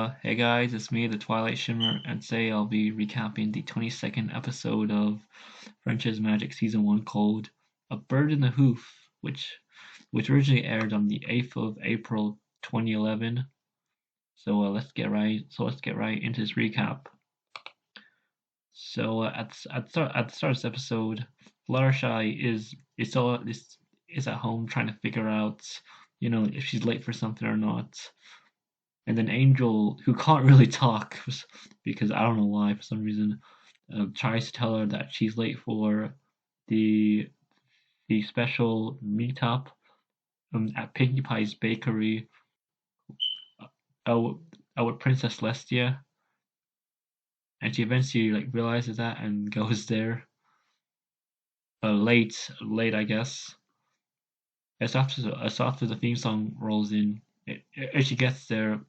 Hey guys, it's me, the Twilight Shimmer, and today I'll be recapping the 22nd episode of Friendship's Magic Season 1 called A Bird in the Hoof, which originally aired on the 8th of April 2011. So let's get right into this recap. At the start of this episode, Fluttershy is at home trying to figure out, if she's late for something or not. And then Angel, who can't really talk because I don't know why, for some reason, tries to tell her that she's late for the the special meetup at Pinkie Pie's bakery uh, with Princess Celestia, and she eventually realizes that and goes there late I guess. As after the theme song rolls in, as she gets there,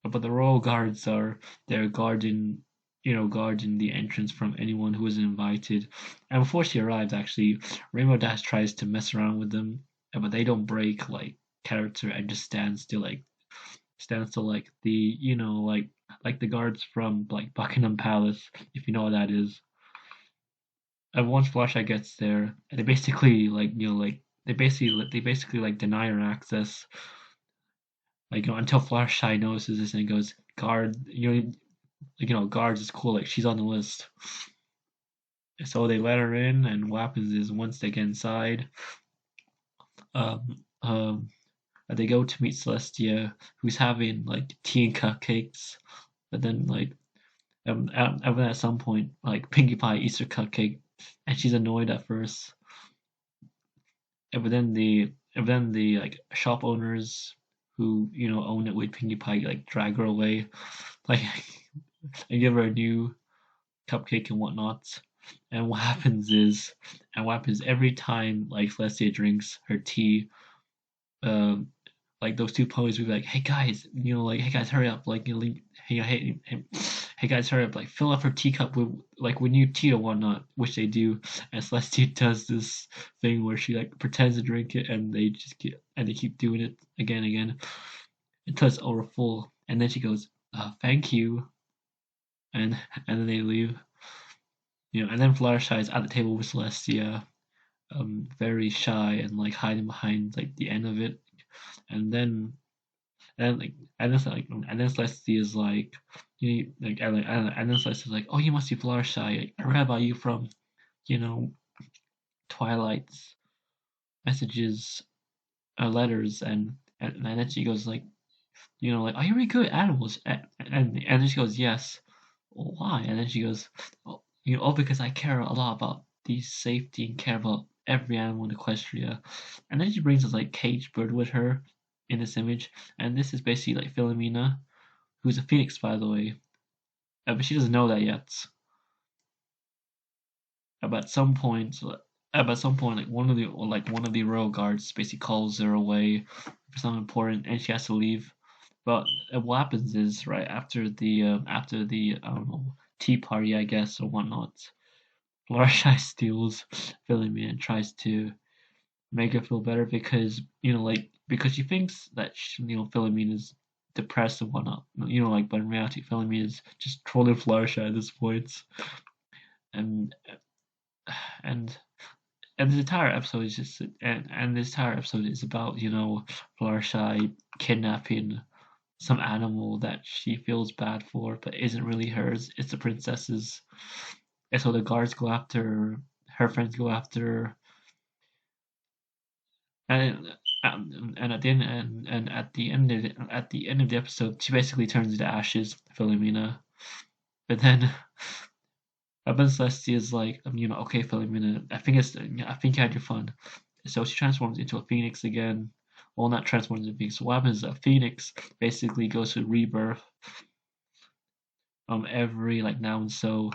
but the royal guards are there guarding the entrance from anyone who isn't invited. And before she arrives, actually, Rainbow Dash tries to mess around with them, but they don't break character and just stand still like the guards from Buckingham Palace, if you know what that is. And once Fluttershy gets there, they basically deny her access, until Fluttershy notices this and goes, guard, guards is cool, she's on the list. So they let her in, and what happens is once they get inside, um, um, they go to meet Celestia, who's having tea and cupcakes. But then at some point, Pinkie Pie eats her cupcake, and she's annoyed at first. But then the shop owners who own it with Pinkie Pie drag her away, like and give her a new cupcake and whatnot. And what happens every time Celestia drinks her tea, um, those two ponies will be like, "Hey guys, hey guys, hurry up! Hey guys, hurry up! Fill up her teacup with new tea or whatnot," which they do. And Celestia does this thing where she pretends to drink it, and they keep doing it again and again until it's over full. And then she goes, "Thank you," and then they leave. And then Fluttershy is at the table with Celestia, very shy and hiding behind the end of it. And then and then Celestia is and then Celestia is like, "Oh, you must be Fluttershy. I read about you from you know Twilight's messages, letters." And then she goes "Are you really good at animals?" And then she goes, "Yes." "Well, why?" And then she goes, because I care a lot about the safety and care about every animal in Equestria." And then she brings this caged bird with her in this image, and this is basically Philomena, who's a phoenix, by the way. But she doesn't know that yet. But at some point, one of the royal guards basically calls her away for something important, and she has to leave. But what happens is right after the I don't know, tea party, I guess, or whatnot, Fluttershy steals Philomena and tries to make her feel better because she thinks that Philomena is depressed and whatnot. But in reality, Philomena is just trolling Fluttershy at this point. And and and this entire episode is about Fluttershy kidnapping some animal that she feels bad for, but isn't really hers. It's the princess's. And so the guards go after her friends go after her, and and at the end of the episode, she basically turns into ashes, Philomena. But then Celestia is like, okay, Philomena, I think you had your fun. So she transforms into a phoenix again. Well, not transforms into a phoenix. So what happens is a phoenix basically goes through rebirth every now and so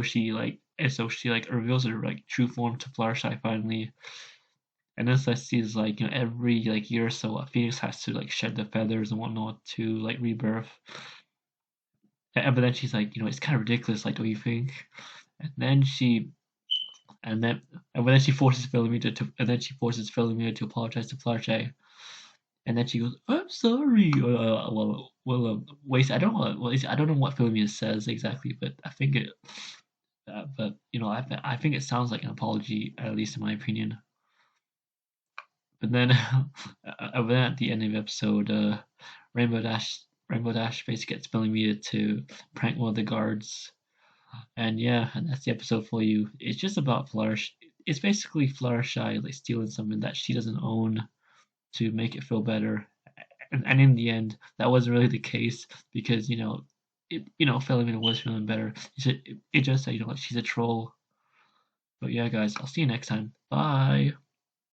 she reveals her true form to Fluttershy finally. And then Celestia is every year or so a phoenix has to shed the feathers and whatnot to rebirth. But then she's like, it's kind of ridiculous, don't you think? And then she and then and then she forces Philomena to apologize to Fluttershy. And then she goes, "I'm sorry." Wait, I don't know. Well, I don't know what Philomena says exactly, but I think it. But I think it sounds like an apology, at least in my opinion. But then, then at the end of the episode, Rainbow Dash basically gets Philomena to prank one of the guards, and yeah, and that's the episode for you. It's just about Flourish. It's basically Fluttershy like stealing something that she doesn't own to make it feel better. And in the end, that wasn't really the case because Philomena was feeling better. It just like she's a troll. But yeah, guys, I'll see you next time. Bye.